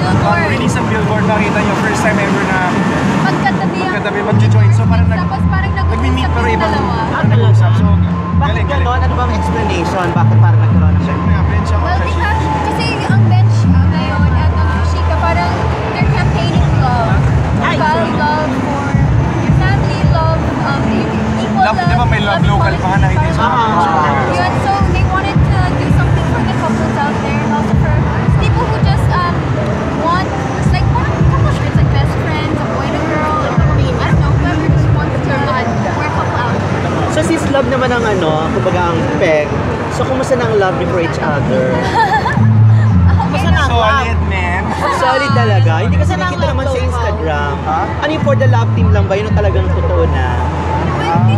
Billboard. Release ng Billboard, nakita nyo, first time ever na Magkatabi mag-join. So parang tapos parang nag-meet pero ibang dalawa. nag-usap. So, Bakit galing, galing. gano'n? Ano bang explanation? Bakit parang nagkaroon ng Siyempre nga, bench ako. Well, because, kasi ang bench ngayon at ang Chika, parang they're campaigning love. About love for your family, love, equal Love, di ba may love local pa nga nakita sa Yun, so they wanted to do something for the couples out there and also for people who just want, like, parang couple shirts, like best friends, a boy and a girl, or I don't know, whoever just wants to wear a couple out. So since love naman ang kumbaga ang peg, so kumusta na ang love niyo for each other? Solid, man. Solid talaga. Hindi kasi nakita naman sa Instagram. Ano yung for the love team lang ba? Yun ang talagang totoo na. Hindi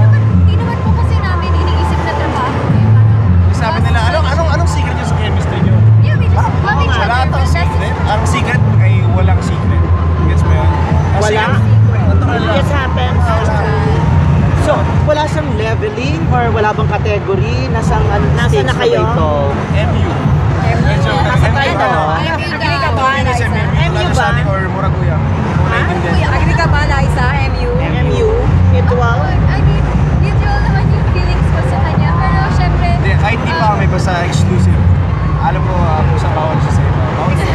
naman po kasi namin iniisip na trabaho eh. Sabi nila, anong secret nyo sa chemistry nyo? Yeah, we just love each Wala other. atang secret. Ang secret ay walang secret. Gets mo yun? Wala? It happens. So, wala siyang leveling or wala bang category? Nasaan stage na kayo? Ito? MU. Medyo MU ba? Or Muraguya. Agree ka ba, Liza? MU? MU? Mutual? I mean, mutual naman yung feelings ko sa kanya. Pero syempre, Hindi, kahit di pa kami basta exclusive. Alam mo kung saan bawal siya sa iba. Bawal siya.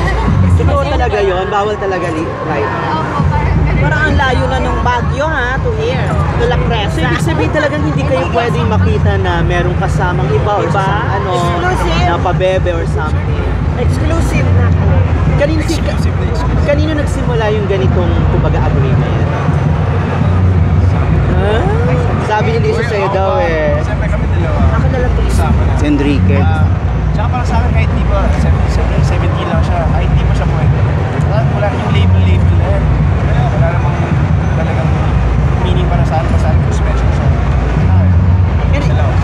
Totoo talaga yun? Bawal talaga, right? opo, parang ganun. Parang ang layo na nung Baguio ha, to here. To La So, Presa. ibig sabihin talagang hindi kayo pwedeng makita na merong kasamang iba or sa Exclusive. na pabebe or something. Exclusive na po. Kanino nagsimula yung ganitong kumbaga agreement? Huh? Sabi ni Lisa sa'yo daw eh. Siyempre kami dalawa. Ako na lang po isa. Usapan na. Si Enrique. Tsaka para sa akin kahit di ba, 17 lang siya, kahit di mo siya pwede. Wala yung label na yan. Wala namang talagang meaning para sa akin, kung special siya.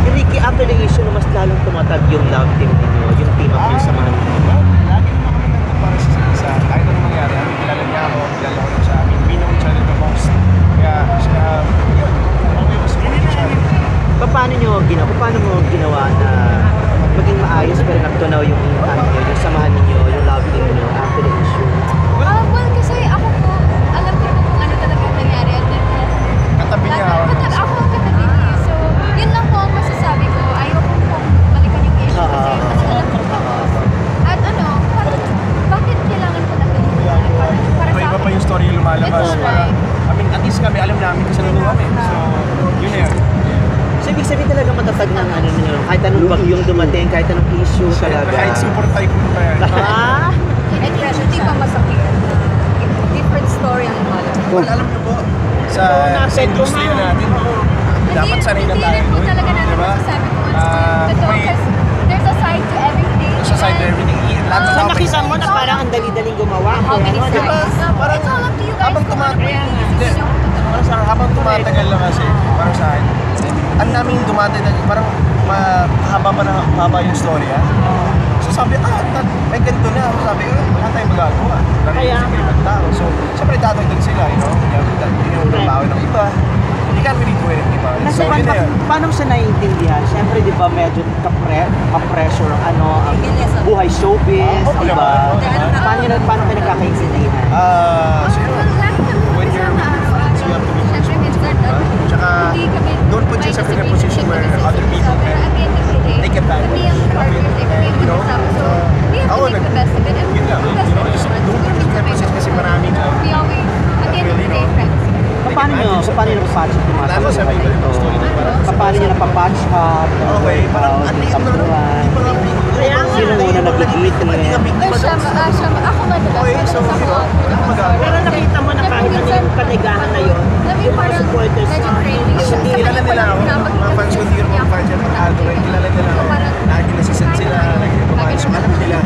Enrique, after the issue, mas lalong tumatag yung love team ninyo, yung team up yung samahan ninyo. Lagi naman kami nandun para sa isa. Kahit anong mangyari, kilala niya ako, kilala ko rin siya. We know each other the most. Kaya siya, yun, we was with each other. Paano mo ginawa na maging maayos pero nagtunaw yung yung samahan ninyo, yung love team ninyo after the issue? Well, kasi ako po, alam ko po kung ano talaga yung nangyari. And then, Katabi niya ako. ako ang katabi niya. So, yun lang po ang masasabi ko. Ayoko pong balikan yung issue kasi mas alam ko po. At parang, bakit kailangan ko na para sa Iba pa yung story yung lumalabas. It's alright. I mean, at least kami, alam namin kung saan kami. So, yun na yun. So, ibig sabihin talaga matatag ng ninyo, kahit anong bagyong dumating, kahit anong issue talaga. Kahit super tycoon pa yan. Hindi pa masakit. Different story ang lumalabas. Well, alam niyo po, sa industriya natin, dapat sanay na tayo. Hindi rin po talaga natin Diba? masasabi kung ano yung totoo. Kasi there's a side to everything. Sa side to everything, lahat ng So tao may nakita mo na parang ang dali-daling gumawa. How many Ano, diba? sides? Parang It's all up to you guys habang kung ano po yung Hindi. decision nyo. Para sa akin, habang tumatagal lang kasi, para sa akin, ang daming dumatagal, parang mahaba yung story, ha? So sabi, may ganito na. Sabi, wala tayong magagawa. Kaya Kasi ibang tao. So, siyempre tatagdag sila, yung trabaho ng iba. You can't really do anything about it. So, yun na yun. Paano mo siya naiintindihan? Siyempre, di ba, medyo ka-pressure ang buhay showbiz, Oo, di ba? wala. Paano kayo nagkakaintindihan? So, you know, when you're with your friends, you have to be patient. Tsaka, don't put yourself in a position where other people can take advantage of it. And, you know, ako yun lang. Yun lang. You know, just don't put yourself in a position kasi maraming We always, at the end of the day, friends. Paano nyo napapatch up yung mga Lalo sa may ito? story na parang Paano nyo napapatch up? okay, parang Yung ano yun, tampuhan? Kaya nga, Sino muna nag-greet niya? Ako madalas. Okay, so, you know, ano magagawa? pero nakita mo na kahit ano yung kaligahan na yun, yung mga supporters medyo mo, training siya. Kilala nila ako, mga fans ko, hindi ko naman fans yan, kilala nila ako. Lagi nasisend sila, lagi kumakain. So, alam nila,